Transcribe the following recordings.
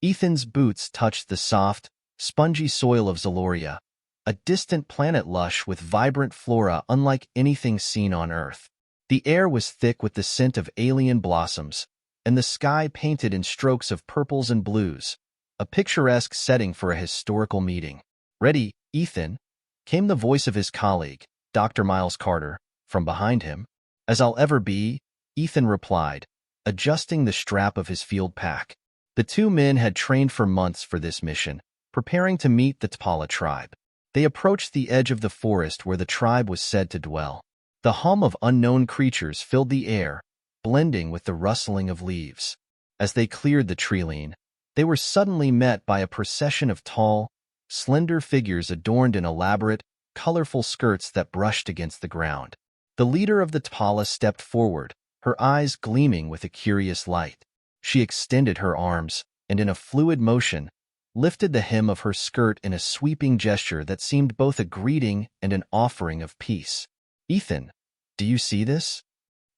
Ethan's boots touched the soft, spongy soil of Zoria, a distant planet lush with vibrant flora unlike anything seen on Earth. The air was thick with the scent of alien blossoms, and the sky painted in strokes of purples and blues, a picturesque setting for a historical meeting. "Ready, Ethan?" came the voice of his colleague, Dr. Miles Carter, from behind him. "As I'll ever be," Ethan replied, adjusting the strap of his field pack. The two men had trained for months for this mission, preparing to meet the T'Pala tribe. They approached the edge of the forest where the tribe was said to dwell. The hum of unknown creatures filled the air, blending with the rustling of leaves. As they cleared the treeline, they were suddenly met by a procession of tall, slender figures adorned in elaborate, colorful skirts that brushed against the ground. The leader of the T'Pala stepped forward, her eyes gleaming with a curious light. She extended her arms, and in a fluid motion, lifted the hem of her skirt in a sweeping gesture that seemed both a greeting and an offering of peace. "Ethan, do you see this?"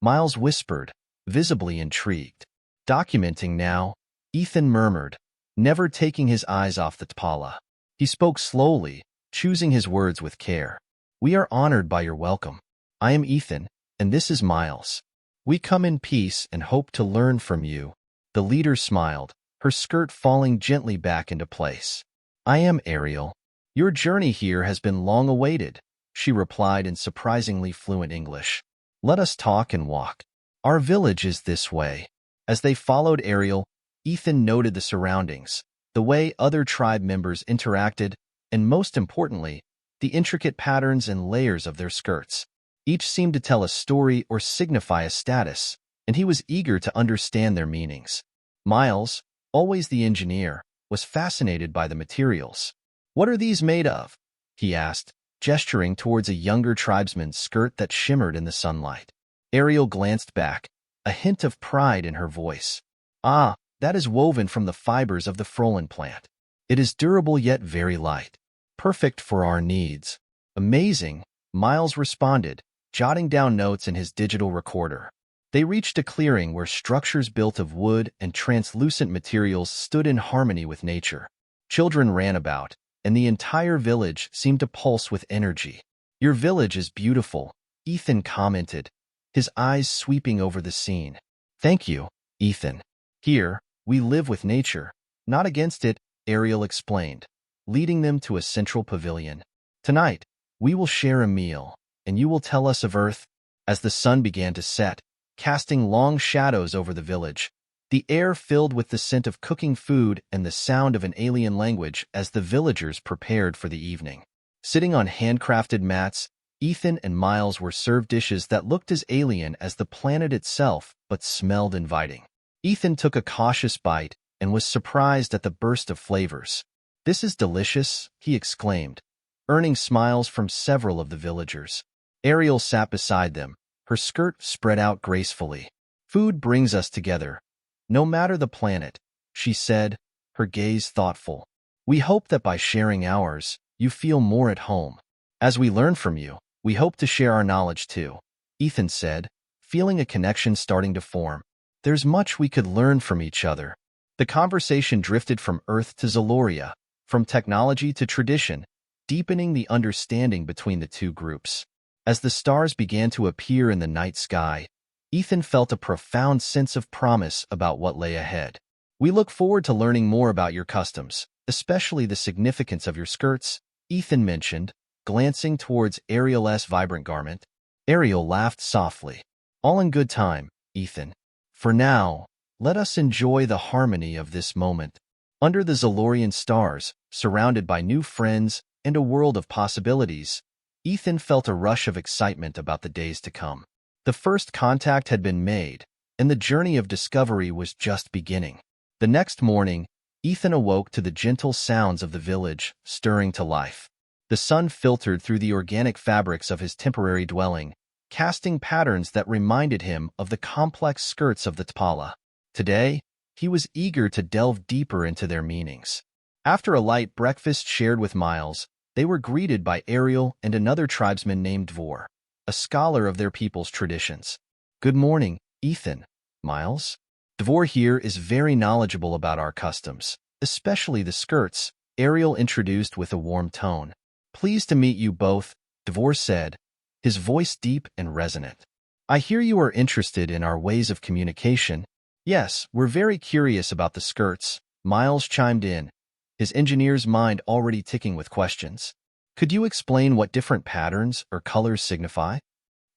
Miles whispered, visibly intrigued. "Documenting now," Ethan murmured, never taking his eyes off the T'Pala. He spoke slowly, choosing his words with care. "We are honored by your welcome. I am Ethan, and this is Miles. We come in peace and hope to learn from you." The leader smiled, her skirt falling gently back into place. "I am Ariel. Your journey here has been long awaited," she replied in surprisingly fluent English. "Let us talk and walk. Our village is this way." As they followed Ariel, Ethan noted the surroundings, the way other tribe members interacted, and most importantly, the intricate patterns and layers of their skirts. Each seemed to tell a story or signify a status, and he was eager to understand their meanings. Miles, always the engineer, was fascinated by the materials. "What are these made of?" he asked, gesturing towards a younger tribesman's skirt that shimmered in the sunlight. Ariel glanced back, a hint of pride in her voice. "Ah, that is woven from the fibers of the frolin plant. It is durable yet very light, perfect for our needs." "Amazing," Miles responded, jotting down notes in his digital recorder. They reached a clearing where structures built of wood and translucent materials stood in harmony with nature. Children ran about, and the entire village seemed to pulse with energy. "Your village is beautiful," Ethan commented, his eyes sweeping over the scene. "Thank you, Ethan. Here, we live with nature, not against it," Ariel explained, leading them to a central pavilion. "Tonight, we will share a meal, and you will tell us of Earth." As the sun began to set, casting long shadows over the village, the air filled with the scent of cooking food and the sound of an alien language as the villagers prepared for the evening. Sitting on handcrafted mats, Ethan and Miles were served dishes that looked as alien as the planet itself but smelled inviting. Ethan took a cautious bite and was surprised at the burst of flavors. "This is delicious," he exclaimed, earning smiles from several of the villagers. Ariel sat beside them, her skirt spread out gracefully. "Food brings us together, no matter the planet," she said, her gaze thoughtful. "We hope that by sharing ours, you feel more at home. As we learn from you, we hope to share our knowledge too," Ethan said, feeling a connection starting to form. "There's much we could learn from each other." The conversation drifted from Earth to Zoria, from technology to tradition, deepening the understanding between the two groups. As the stars began to appear in the night sky, Ethan felt a profound sense of promise about what lay ahead. "We look forward to learning more about your customs, especially the significance of your skirts," Ethan mentioned, glancing towards Ariel's vibrant garment. Ariel laughed softly. "All in good time, Ethan. For now, let us enjoy the harmony of this moment." Under the Zolorian stars, surrounded by new friends and a world of possibilities, Ethan felt a rush of excitement about the days to come. The first contact had been made, and the journey of discovery was just beginning. The next morning, Ethan awoke to the gentle sounds of the village stirring to life. The sun filtered through the organic fabrics of his temporary dwelling, casting patterns that reminded him of the complex skirts of the T'Pala. Today, he was eager to delve deeper into their meanings. After a light breakfast shared with Miles, they were greeted by Ariel and another tribesman named Vor, a scholar of their people's traditions. "Good morning, Ethan. Miles? Dvor here is very knowledgeable about our customs, especially the skirts, Ariel introduced with a warm tone. Pleased to meet you both, Devore said, his voice deep and resonant. I hear you are interested in our ways of communication. Yes, we're very curious about the skirts, Miles chimed in, his engineer's mind already ticking with questions. Could you explain what different patterns or colors signify?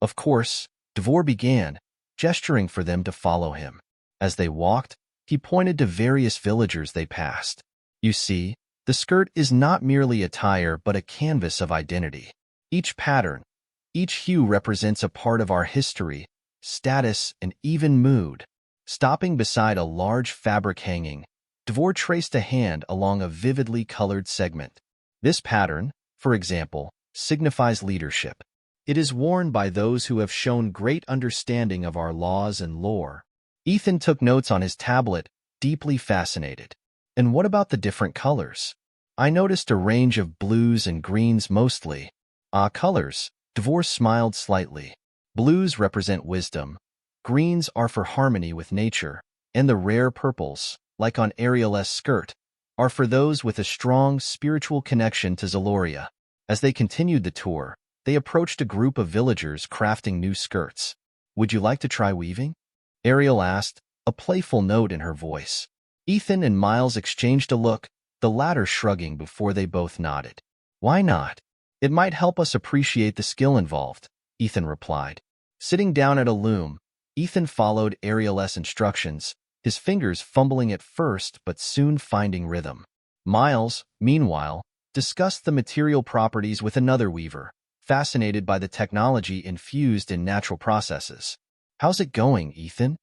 Of course, Devore began, gesturing for them to follow him. As they walked, he pointed to various villagers they passed. You see, the skirt is not merely attire but a canvas of identity. Each pattern, each hue represents a part of our history, status, and even mood. Stopping beside a large fabric hanging, Devore traced a hand along a vividly colored segment. This pattern, for example, signifies leadership. It is worn by those who have shown great understanding of our laws and lore. Ethan took notes on his tablet, deeply fascinated. And what about the different colors? I noticed a range of blues and greens mostly. Ah, colors. Devore smiled slightly. Blues represent wisdom. Greens are for harmony with nature. And the rare purples, like on Ariel's skirt, are for those with a strong spiritual connection to Zoria. As they continued the tour, they approached a group of villagers crafting new skirts. Would you like to try weaving? Ariel asked, a playful note in her voice. Ethan and Miles exchanged a look, the latter shrugging before they both nodded. Why not? It might help us appreciate the skill involved, Ethan replied. Sitting down at a loom, Ethan followed Ariel's instructions, his fingers fumbling at first but soon finding rhythm. Miles, meanwhile, discussed the material properties with another weaver, fascinated by the technology infused in natural processes. How's it going, Ethan?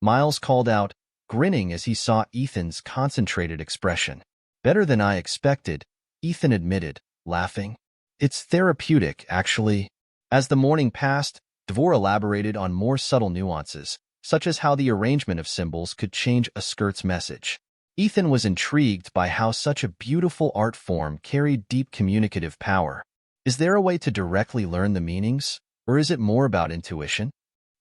Miles called out, grinning as he saw Ethan's concentrated expression. Better than I expected, Ethan admitted, laughing. It's therapeutic, actually. As the morning passed, Devore elaborated on more subtle nuances, such as how the arrangement of symbols could change a skirt's message. Ethan was intrigued by how such a beautiful art form carried deep communicative power. Is there a way to directly learn the meanings, or is it more about intuition?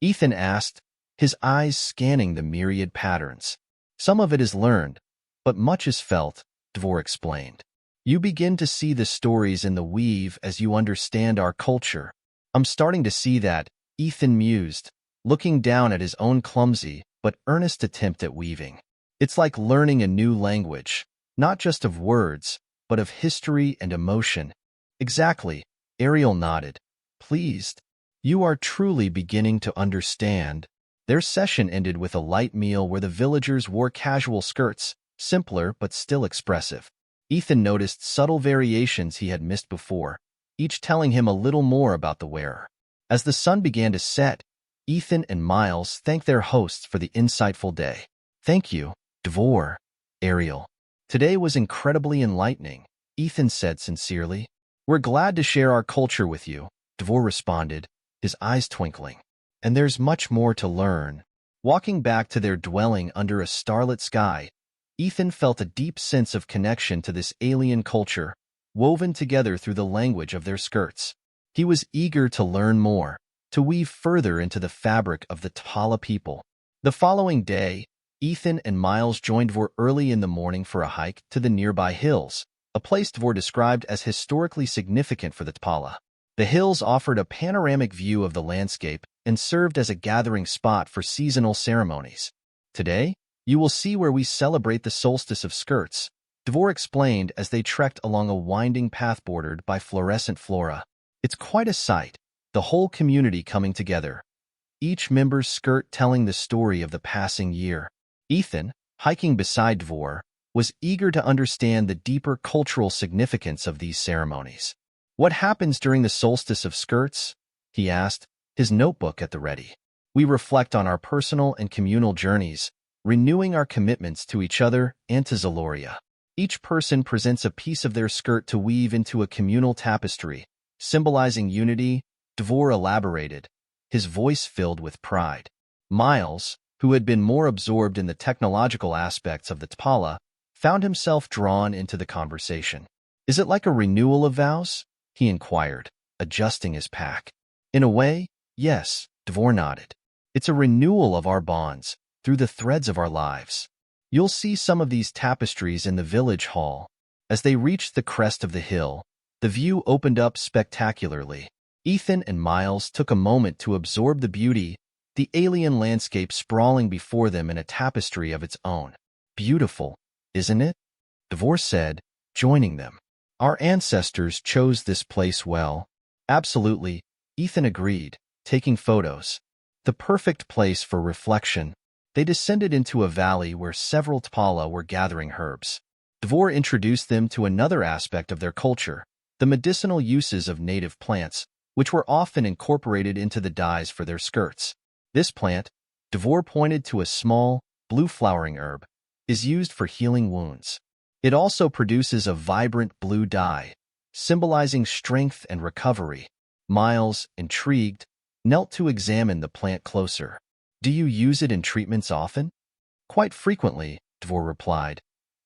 Ethan asked, his eyes scanning the myriad patterns. Some of it is learned, but much is felt, Devore explained. You begin to see the stories in the weave as you understand our culture. I'm starting to see that, Ethan mused, looking down at his own clumsy but earnest attempt at weaving. It's like learning a new language, not just of words, but of history and emotion. Exactly, Ariel nodded, pleased. You are truly beginning to understand. Their session ended with a light meal where the villagers wore casual skirts, simpler but still expressive. Ethan noticed subtle variations he had missed before, each telling him a little more about the wearer. As the sun began to set, Ethan and Miles thanked their hosts for the insightful day. Thank you, Devore, Ariel. Today was incredibly enlightening, Ethan said sincerely. We're glad to share our culture with you, Devore responded, his eyes twinkling. And there's much more to learn. Walking back to their dwelling under a starlit sky, Ethan felt a deep sense of connection to this alien culture, woven together through the language of their skirts. He was eager to learn more, to weave further into the fabric of the T'Pala people. The following day, Ethan and Miles joined Devore early in the morning for a hike to the nearby hills, a place Devore described as historically significant for the T'Pala. The hills offered a panoramic view of the landscape and served as a gathering spot for seasonal ceremonies. Today, you will see where we celebrate the solstice of skirts, Devore explained as they trekked along a winding path bordered by fluorescent flora. It's quite a sight, the whole community coming together, each member's skirt telling the story of the passing year. Ethan, hiking beside Devore, was eager to understand the deeper cultural significance of these ceremonies. What happens during the solstice of skirts? He asked, his notebook at the ready. We reflect on our personal and communal journeys, renewing our commitments to each other and to Zoria. Each person presents a piece of their skirt to weave into a communal tapestry, symbolizing unity, Devore elaborated, his voice filled with pride. Miles, who had been more absorbed in the technological aspects of the T'Pala, found himself drawn into the conversation. Is it like a renewal of vows? He inquired, adjusting his pack. In a way, yes, Devore nodded. It's a renewal of our bonds, through the threads of our lives. You'll see some of these tapestries in the village hall. As they reached the crest of the hill, the view opened up spectacularly. Ethan and Miles took a moment to absorb the beauty, the alien landscape sprawling before them in a tapestry of its own. Beautiful, isn't it? Devore said, joining them. Our ancestors chose this place well. Absolutely, Ethan agreed, taking photos. The perfect place for reflection. They descended into a valley where several T'Pala were gathering herbs. Devore introduced them to another aspect of their culture, the medicinal uses of native plants, which were often incorporated into the dyes for their skirts. This plant, Devore pointed to a small, blue-flowering herb, is used for healing wounds. It also produces a vibrant blue dye, symbolizing strength and recovery. Miles, intrigued, knelt to examine the plant closer. Do you use it in treatments often? Quite frequently, Devore replied,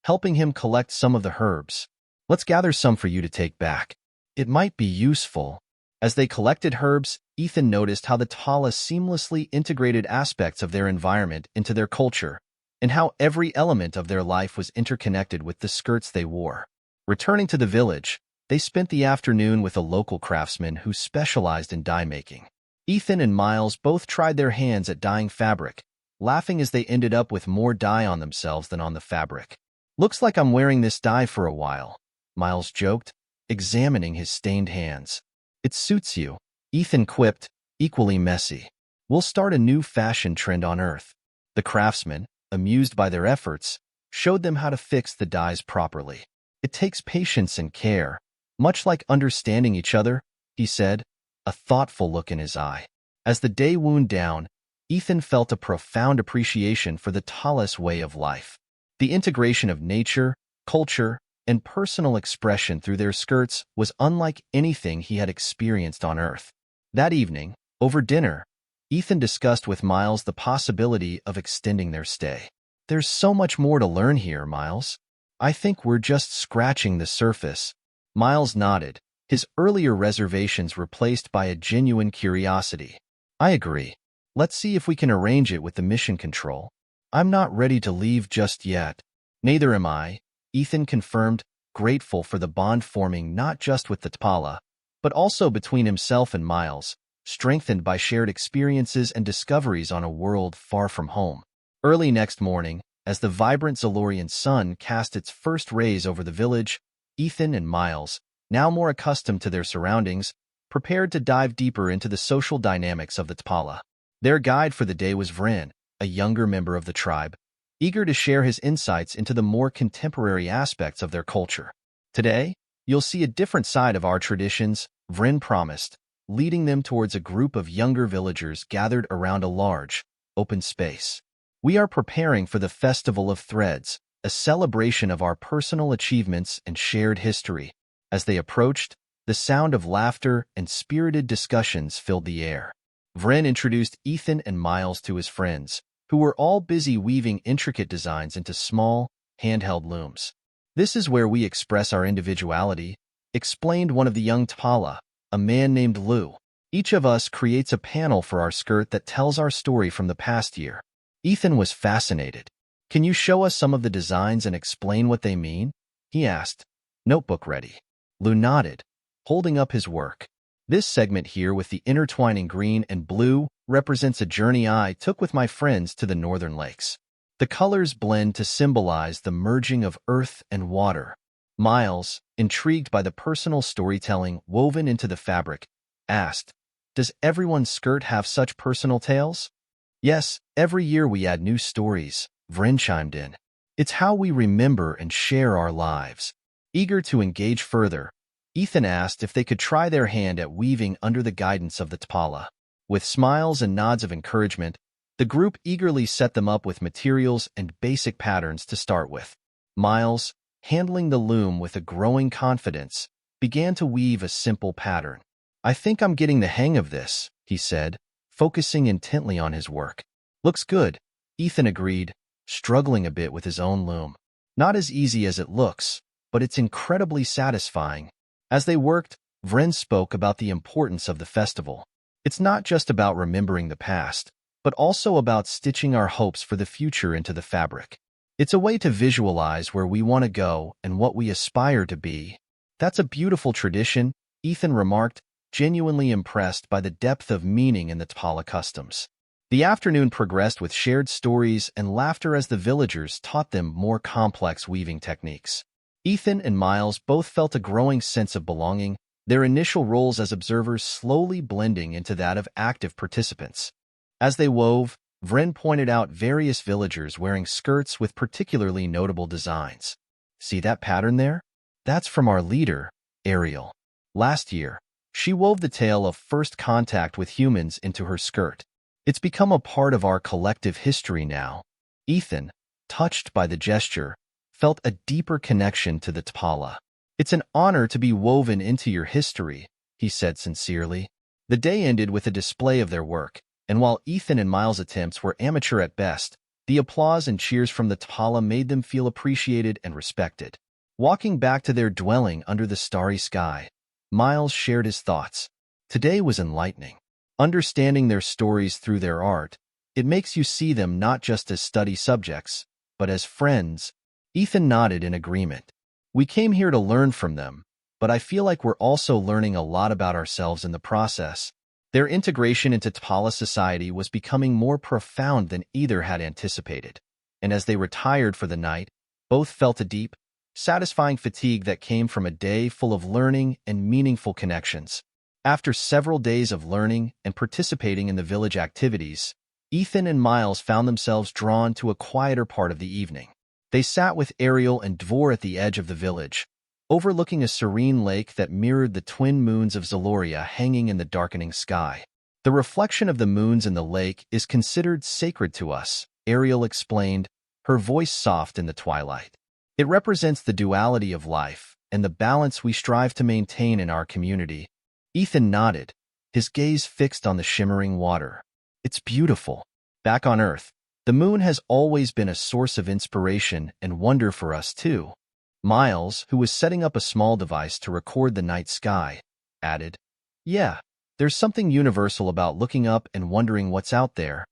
helping him collect some of the herbs. Let's gather some for you to take back. It might be useful. As they collected herbs, Ethan noticed how the T'Pala seamlessly integrated aspects of their environment into their culture, and how every element of their life was interconnected with the skirts they wore. Returning to the village, they spent the afternoon with a local craftsman who specialized in dye making. Ethan and Miles both tried their hands at dyeing fabric, laughing as they ended up with more dye on themselves than on the fabric. Looks like I'm wearing this dye for a while, Miles joked, examining his stained hands. It suits you, Ethan quipped, equally messy. We'll start a new fashion trend on Earth. The craftsman, amused by their efforts, showed them how to fix the dyes properly. It takes patience and care, much like understanding each other, he said, a thoughtful look in his eye. As the day wound down, Ethan felt a profound appreciation for the T'Pala's way of life. The integration of nature, culture, and personal expression through their skirts was unlike anything he had experienced on Earth. That evening, over dinner, Ethan discussed with Miles the possibility of extending their stay. There's so much more to learn here, Miles. I think we're just scratching the surface. Miles nodded, his earlier reservations replaced by a genuine curiosity. I agree. Let's see if we can arrange it with the mission control. I'm not ready to leave just yet. Neither am I, Ethan confirmed, grateful for the bond forming not just with the T'Pala, but also between himself and Miles, strengthened by shared experiences and discoveries on a world far from home. Early next morning, as the vibrant Zolorian sun cast its first rays over the village, Ethan and Miles, now more accustomed to their surroundings, prepared to dive deeper into the social dynamics of the T'Pala. Their guide for the day was Vren, a younger member of the tribe, eager to share his insights into the more contemporary aspects of their culture. Today, you'll see a different side of our traditions, Vren promised, leading them towards a group of younger villagers gathered around a large, open space. We are preparing for the Festival of Threads, a celebration of our personal achievements and shared history. As they approached, the sound of laughter and spirited discussions filled the air. Vren introduced Ethan and Miles to his friends, who were all busy weaving intricate designs into small, handheld looms. This is where we express our individuality, explained one of the young T'Pala, a man named Lou. Each of us creates a panel for our skirt that tells our story from the past year. Ethan was fascinated. Can you show us some of the designs and explain what they mean? He asked, notebook ready. Lou nodded, holding up his work. This segment here with the intertwining green and blue represents a journey I took with my friends to the northern lakes. The colors blend to symbolize the merging of earth and water. Miles, intrigued by the personal storytelling woven into the fabric, asked, does everyone's skirt have such personal tales? Yes, every year we add new stories, Vren chimed in. It's how we remember and share our lives. Eager to engage further, Ethan asked if they could try their hand at weaving under the guidance of the T'Pala. With smiles and nods of encouragement, the group eagerly set them up with materials and basic patterns to start with. Miles, handling the loom with a growing confidence, began to weave a simple pattern. I think I'm getting the hang of this, he said, focusing intently on his work. Looks good, Ethan agreed, struggling a bit with his own loom. Not as easy as it looks, but it's incredibly satisfying. As they worked, Vren spoke about the importance of the festival. It's not just about remembering the past, but also about stitching our hopes for the future into the fabric. It's a way to visualize where we want to go and what we aspire to be. That's a beautiful tradition, Ethan remarked, genuinely impressed by the depth of meaning in the T'Pala customs. The afternoon progressed with shared stories and laughter as the villagers taught them more complex weaving techniques. Ethan and Miles both felt a growing sense of belonging, their initial roles as observers slowly blending into that of active participants. As they wove, Vren pointed out various villagers wearing skirts with particularly notable designs. See that pattern there? That's from our leader, Ariel. Last year, she wove the tale of first contact with humans into her skirt. It's become a part of our collective history now. Ethan, touched by the gesture, felt a deeper connection to the T'Pala. It's an honor to be woven into your history, he said sincerely. The day ended with a display of their work, and while Ethan and Miles' attempts were amateur at best, the applause and cheers from the T'Pala made them feel appreciated and respected. Walking back to their dwelling under the starry sky, Miles shared his thoughts. Today was enlightening. Understanding their stories through their art, it makes you see them not just as study subjects, but as friends. Ethan nodded in agreement. We came here to learn from them, but I feel like we're also learning a lot about ourselves in the process. Their integration into T'Pala society was becoming more profound than either had anticipated, and as they retired for the night, both felt a deep, satisfying fatigue that came from a day full of learning and meaningful connections. After several days of learning and participating in the village activities, Ethan and Miles found themselves drawn to a quieter part of the evening. They sat with Ariel and Dvor at the edge of the village, overlooking a serene lake that mirrored the twin moons of Zoria hanging in the darkening sky. The reflection of the moons in the lake is considered sacred to us, Ariel explained, her voice soft in the twilight. It represents the duality of life and the balance we strive to maintain in our community. Ethan nodded, his gaze fixed on the shimmering water. It's beautiful. Back on Earth, the moon has always been a source of inspiration and wonder for us too. Miles, who was setting up a small device to record the night sky, added, Yeah, there's something universal about looking up and wondering what's out there.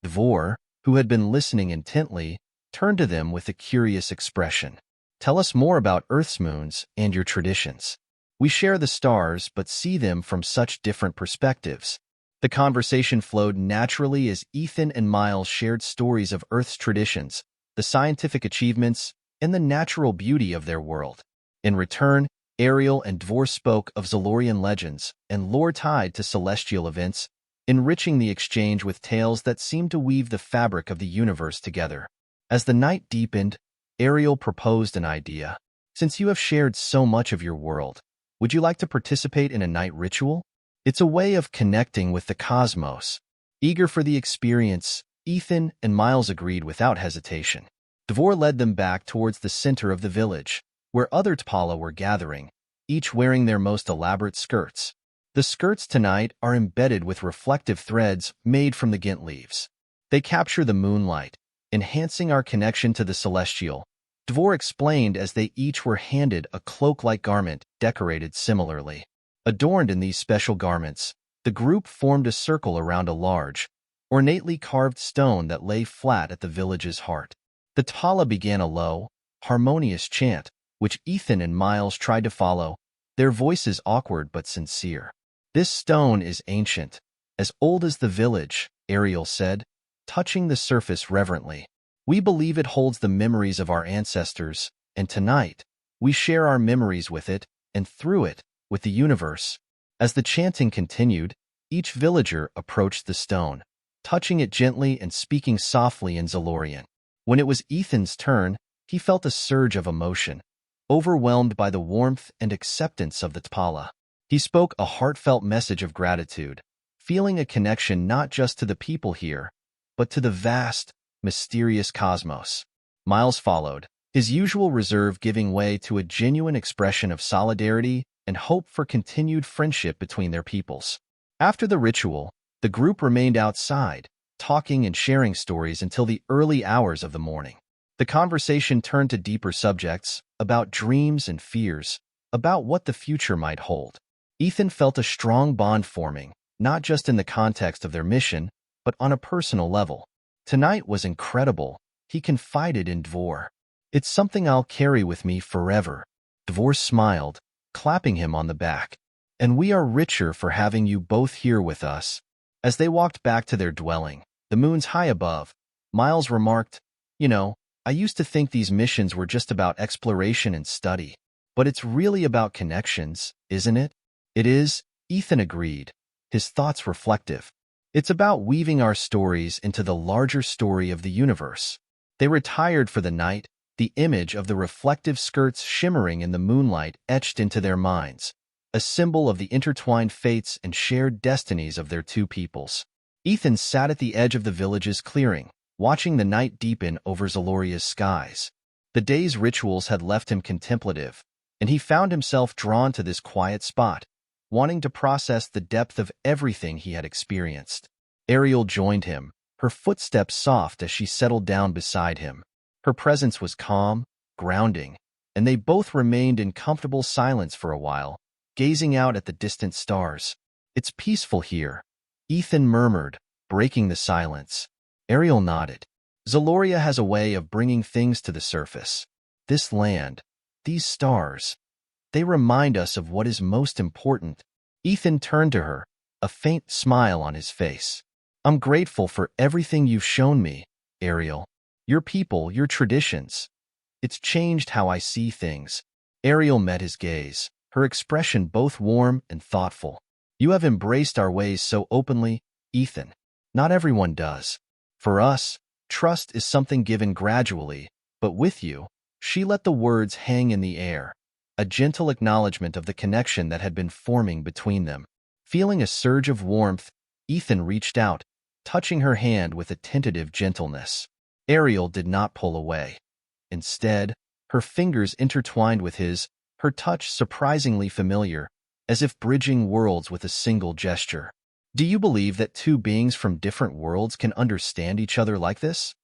Dvor, who had been listening intently, turned to them with a curious expression. Tell us more about Earth's moons and your traditions. We share the stars but see them from such different perspectives. The conversation flowed naturally as Ethan and Miles shared stories of Earth's traditions, the scientific achievements, and the natural beauty of their world. In return, Ariel and Dvor spoke of Zolorian legends and lore tied to celestial events, enriching the exchange with tales that seemed to weave the fabric of the universe together. As the night deepened, Ariel proposed an idea. Since you have shared so much of your world, would you like to participate in a night ritual? It's a way of connecting with the cosmos. Eager for the experience, Ethan and Miles agreed without hesitation. Dvor led them back towards the center of the village, where other T'Pala were gathering, each wearing their most elaborate skirts. The skirts tonight are embedded with reflective threads made from the Gint leaves. They capture the moonlight, enhancing our connection to the celestial, Dvor explained as they each were handed a cloak-like garment decorated similarly. Adorned in these special garments, the group formed a circle around a large, ornately carved stone that lay flat at the village's heart. The T'Pala began a low, harmonious chant, which Ethan and Miles tried to follow, their voices awkward but sincere. This stone is ancient, as old as the village, Ariel said, touching the surface reverently. We believe it holds the memories of our ancestors, and tonight, we share our memories with it, and through it, with the universe. As the chanting continued, each villager approached the stone, touching it gently and speaking softly in Zolorian. When it was Ethan's turn, he felt a surge of emotion, overwhelmed by the warmth and acceptance of the T'Pala. He spoke a heartfelt message of gratitude, feeling a connection not just to the people here, but to the vast, mysterious cosmos. Miles followed, his usual reserve giving way to a genuine expression of solidarity and hope for continued friendship between their peoples. After the ritual, the group remained outside, talking and sharing stories until the early hours of the morning. The conversation turned to deeper subjects, about dreams and fears, about what the future might hold. Ethan felt a strong bond forming, not just in the context of their mission, but on a personal level. Tonight was incredible, he confided in Dvor. "It's something I'll carry with me forever." Dvor smiled, clapping him on the back. "And we are richer for having you both here with us." As they walked back to their dwelling, the moons high above, Miles remarked, I used to think these missions were just about exploration and study. But it's really about connections, isn't it?" "It is," Ethan agreed, his thoughts reflective. "It's about weaving our stories into the larger story of the universe." They retired for the night, the image of the reflective skirts shimmering in the moonlight etched into their minds, a symbol of the intertwined fates and shared destinies of their two peoples. Ethan sat at the edge of the village's clearing, watching the night deepen over Zoloria's skies. The day's rituals had left him contemplative, and he found himself drawn to this quiet spot, wanting to process the depth of everything he had experienced. Ariel joined him, her footsteps soft as she settled down beside him. Her presence was calm, grounding, and they both remained in comfortable silence for a while, gazing out at the distant stars. "It's peaceful here," Ethan murmured, breaking the silence. Ariel nodded. "Zoloria has a way of bringing things to the surface. This land, these stars, they remind us of what is most important." Ethan turned to her, a faint smile on his face. "I'm grateful for everything you've shown me, Ariel. Your people, your traditions. It's changed how I see things." Ariel met his gaze, her expression both warm and thoughtful. "You have embraced our ways so openly, Ethan. Not everyone does. For us, trust is something given gradually, but with you," she let the words hang in the air, a gentle acknowledgement of the connection that had been forming between them. Feeling a surge of warmth, Ethan reached out, touching her hand with a tentative gentleness. Ariel did not pull away. Instead, her fingers intertwined with his, her touch surprisingly familiar, as if bridging worlds with a single gesture. "Do you believe that two beings from different worlds can understand each other like this?"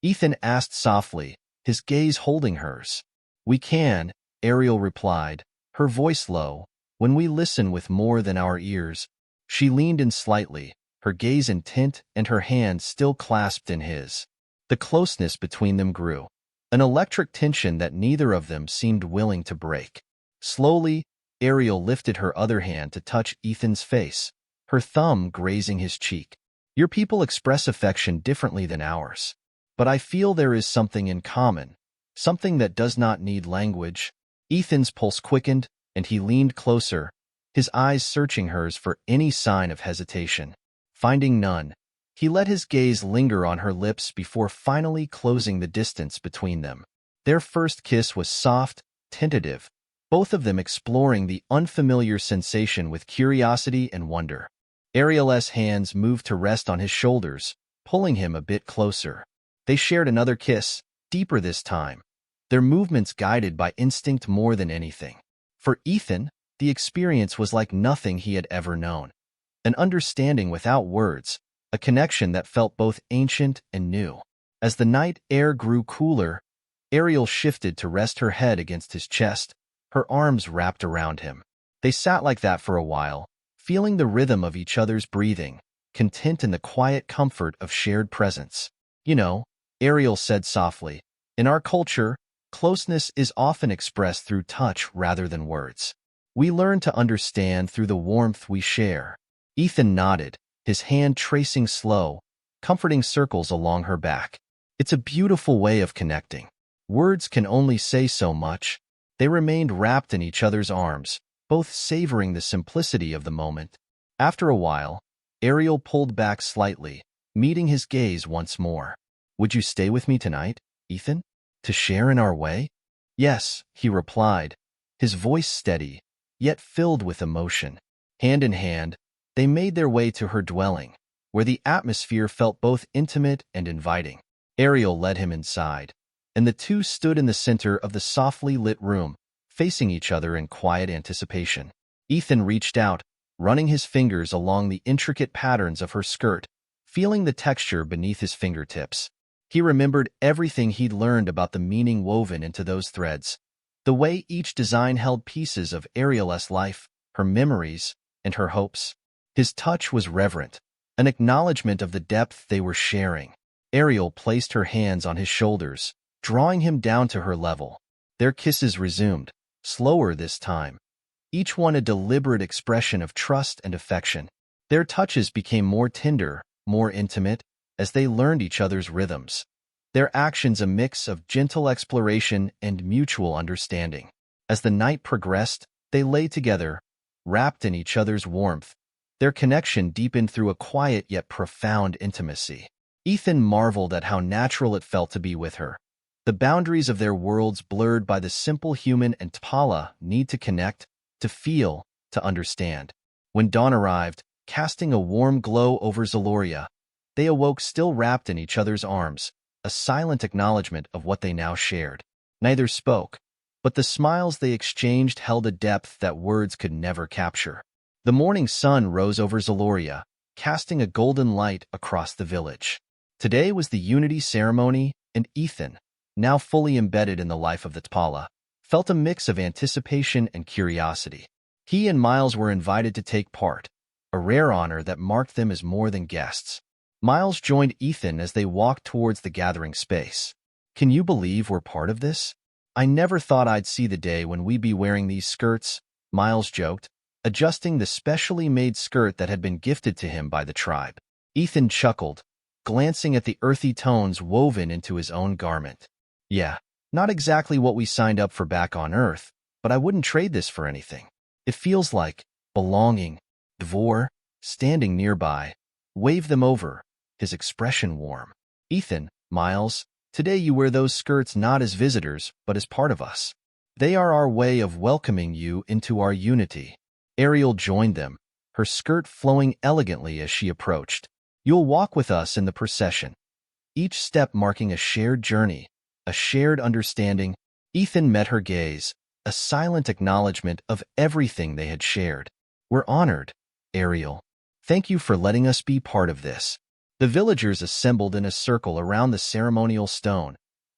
Ethan asked softly, his gaze holding hers. "We can," Ariel replied, her voice low, "when we listen with more than our ears." She leaned in slightly, her gaze intent and her hand still clasped in his. The closeness between them grew, an electric tension that neither of them seemed willing to break. Slowly, Ariel lifted her other hand to touch Ethan's face, her thumb grazing his cheek. "Your people express affection differently than ours. But I feel there is something in common, something that does not need language." Ethan's pulse quickened, and he leaned closer, his eyes searching hers for any sign of hesitation. Finding none, he let his gaze linger on her lips before finally closing the distance between them. Their first kiss was soft, tentative, both of them exploring the unfamiliar sensation with curiosity and wonder. Ariel's hands moved to rest on his shoulders, pulling him a bit closer. They shared another kiss, deeper this time, their movements guided by instinct more than anything. For Ethan, the experience was like nothing he had ever known. An understanding without words, a connection that felt both ancient and new. As the night air grew cooler, Ariel shifted to rest her head against his chest, her arms wrapped around him. They sat like that for a while, feeling the rhythm of each other's breathing, content in the quiet comfort of shared presence. Ariel said softly, "In our culture, closeness is often expressed through touch rather than words. We learn to understand through the warmth we share." Ethan nodded, his hand tracing slow, comforting circles along her back. "It's a beautiful way of connecting. Words can only say so much." They remained wrapped in each other's arms, both savoring the simplicity of the moment. After a while, Ariel pulled back slightly, meeting his gaze once more. "Would you stay with me tonight, Ethan? To share in our way?" "Yes," he replied, his voice steady, yet filled with emotion. Hand in hand, they made their way to her dwelling, where the atmosphere felt both intimate and inviting. Ariel led him inside, and the two stood in the center of the softly lit room, facing each other in quiet anticipation. Ethan reached out, running his fingers along the intricate patterns of her skirt, feeling the texture beneath his fingertips. He remembered everything he'd learned about the meaning woven into those threads, the way each design held pieces of Ariel's life, her memories, and her hopes. His touch was reverent, an acknowledgement of the depth they were sharing. Ariel placed her hands on his shoulders, drawing him down to her level. Their kisses resumed, slower this time, each one a deliberate expression of trust and affection. Their touches became more tender, more intimate, as they learned each other's rhythms. Their actions a mix of gentle exploration and mutual understanding. As the night progressed, they lay together, wrapped in each other's warmth. Their connection deepened through a quiet yet profound intimacy. Ethan marveled at how natural it felt to be with her. The boundaries of their worlds blurred by the simple human and T'Pala need to connect, to feel, to understand. When dawn arrived, casting a warm glow over Zoria, they awoke still wrapped in each other's arms, a silent acknowledgement of what they now shared. Neither spoke, but the smiles they exchanged held a depth that words could never capture. The morning sun rose over Zoria, casting a golden light across the village. Today was the Unity ceremony, and Ethan, now fully embedded in the life of the T'Pala, felt a mix of anticipation and curiosity. He and Miles were invited to take part, a rare honor that marked them as more than guests. Miles joined Ethan as they walked towards the gathering space. "Can you believe we're part of this? I never thought I'd see the day when we'd be wearing these skirts," Miles joked, adjusting the specially made skirt that had been gifted to him by the tribe. Ethan chuckled, glancing at the earthy tones woven into his own garment. "Yeah, not exactly what we signed up for back on Earth, but I wouldn't trade this for anything. It feels like belonging." Dvor, standing nearby, waved them over, his expression warm. "Ethan, Miles, today you wear those skirts not as visitors, but as part of us. They are our way of welcoming you into our unity." Ariel joined them, her skirt flowing elegantly as she approached. "You'll walk with us in the procession, each step marking a shared journey, a shared understanding." Ethan met her gaze, a silent acknowledgement of everything they had shared. "We're honored, Ariel. Thank you for letting us be part of this." The villagers assembled in a circle around the ceremonial stone,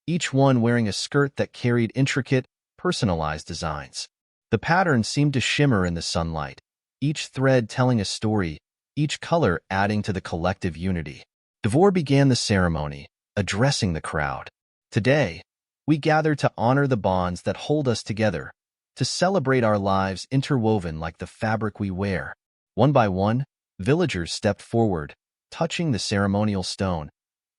each one wearing a skirt that carried intricate, personalized designs. The patterns seemed to shimmer in the sunlight, each thread telling a story, each color adding to the collective unity. Dvor began the ceremony, addressing the crowd. "Today, we gather to honor the bonds that hold us together, to celebrate our lives interwoven like the fabric we wear." One by one, villagers stepped forward, touching the ceremonial stone,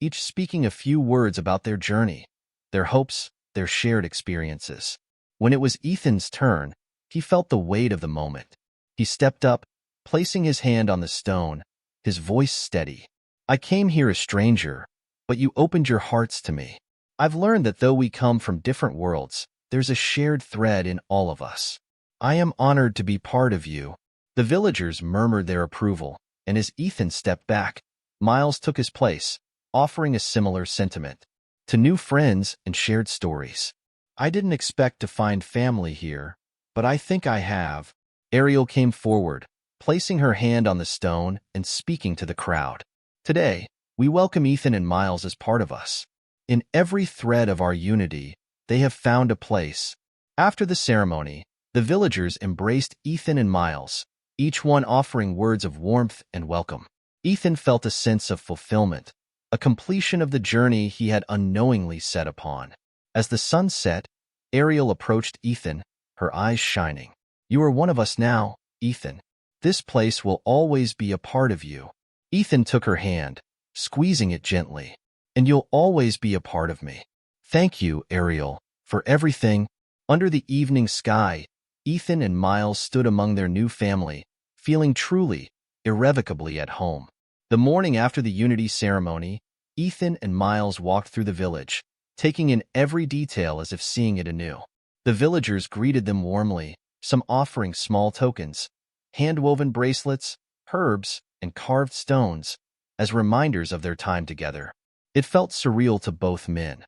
each speaking a few words about their journey, their hopes, their shared experiences. When it was Ethan's turn, he felt the weight of the moment. He stepped up, placing his hand on the stone, his voice steady. "I came here a stranger, but you opened your hearts to me. I've learned that though we come from different worlds, there's a shared thread in all of us. I am honored to be part of you." The villagers murmured their approval, and as Ethan stepped back, Miles took his place, offering a similar sentiment. "To new friends and shared stories. I didn't expect to find family here, but I think I have." Ariel came forward, placing her hand on the stone and speaking to the crowd. "Today, we welcome Ethan and Miles as part of us. In every thread of our unity, they have found a place." After the ceremony, the villagers embraced Ethan and Miles, each one offering words of warmth and welcome. Ethan felt a sense of fulfillment, a completion of the journey he had unknowingly set upon. As the sun set, Ariel approached Ethan, her eyes shining. "You are one of us now, Ethan. This place will always be a part of you." Ethan took her hand, squeezing it gently. "And you'll always be a part of me." "Thank you, Ariel, for everything." Under the evening sky, Ethan and Miles stood among their new family, feeling truly, irrevocably at home. The morning after the Unity ceremony, Ethan and Miles walked through the village, taking in every detail as if seeing it anew. The villagers greeted them warmly, some offering small tokens, hand-woven bracelets, herbs, and carved stones, as reminders of their time together. It felt surreal to both men.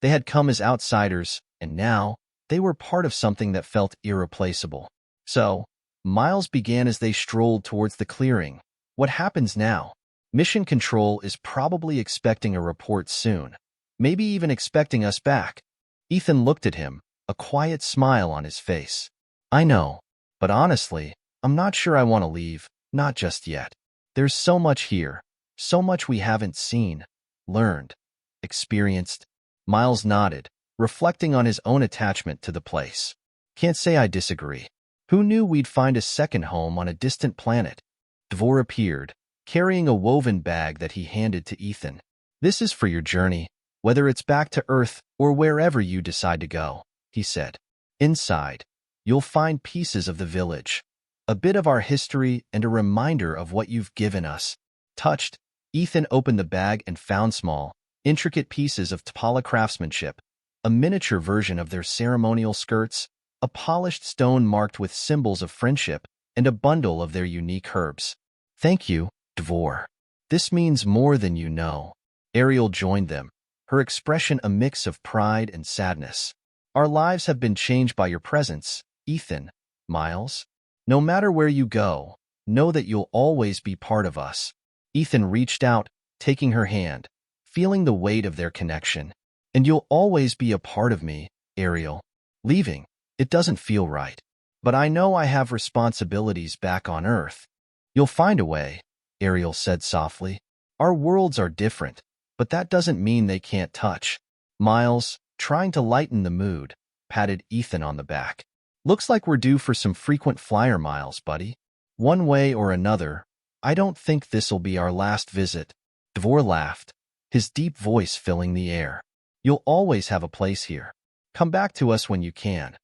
They had come as outsiders, and now they were part of something that felt irreplaceable. So, Miles began as they strolled towards the clearing. "What happens now? Mission Control is probably expecting a report soon, maybe even expecting us back." Ethan looked at him, a quiet smile on his face. "I know, but honestly, I'm not sure I want to leave, not just yet. There's so much here, so much we haven't seen." learned, experienced. Miles nodded, reflecting on his own attachment to the place. Can't say I disagree. Who knew we'd find a second home on a distant planet? Dvor appeared, carrying a woven bag that he handed to Ethan. This is for your journey, whether it's back to Earth or wherever you decide to go, he said. Inside, you'll find pieces of the village, a bit of our history and a reminder of what you've given us. Touched, Ethan opened the bag and found small, intricate pieces of T'Pala craftsmanship, a miniature version of their ceremonial skirts, a polished stone marked with symbols of friendship, and a bundle of their unique herbs. Thank you, Dvor. This means more than you know. Ariel joined them, her expression a mix of pride and sadness. Our lives have been changed by your presence, Ethan, Miles. No matter where you go, know that you'll always be part of us. Ethan reached out, taking her hand, feeling the weight of their connection. And you'll always be a part of me, Ariel. Leaving, it doesn't feel right. But I know I have responsibilities back on Earth. You'll find a way, Ariel said softly. Our worlds are different, but that doesn't mean they can't touch. Miles, trying to lighten the mood, patted Ethan on the back. Looks like we're due for some frequent flyer miles, buddy. One way or another, I don't think this'll be our last visit. Dvor laughed, his deep voice filling the air. You'll always have a place here. Come back to us when you can.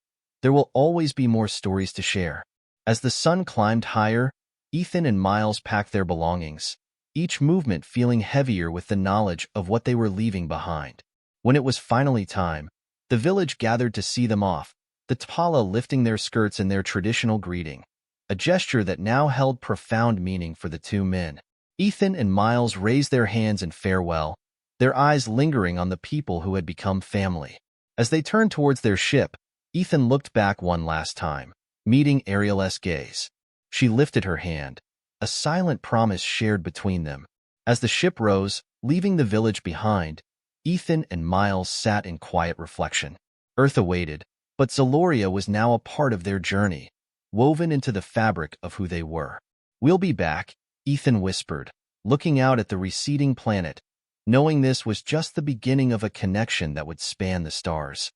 There will always be more stories to share. As the sun climbed higher, Ethan and Miles packed their belongings, each movement feeling heavier with the knowledge of what they were leaving behind. When it was finally time, the village gathered to see them off, the T'Pala lifting their skirts in their traditional greeting, a gesture that now held profound meaning for the two men. Ethan and Miles raised their hands in farewell, their eyes lingering on the people who had become family. As they turned towards their ship, Ethan looked back one last time, meeting Ariel's gaze. She lifted her hand, a silent promise shared between them. As the ship rose, leaving the village behind, Ethan and Miles sat in quiet reflection. Earth awaited, but Zoria was now a part of their journey, woven into the fabric of who they were. We'll be back, Ethan whispered, looking out at the receding planet, knowing this was just the beginning of a connection that would span the stars.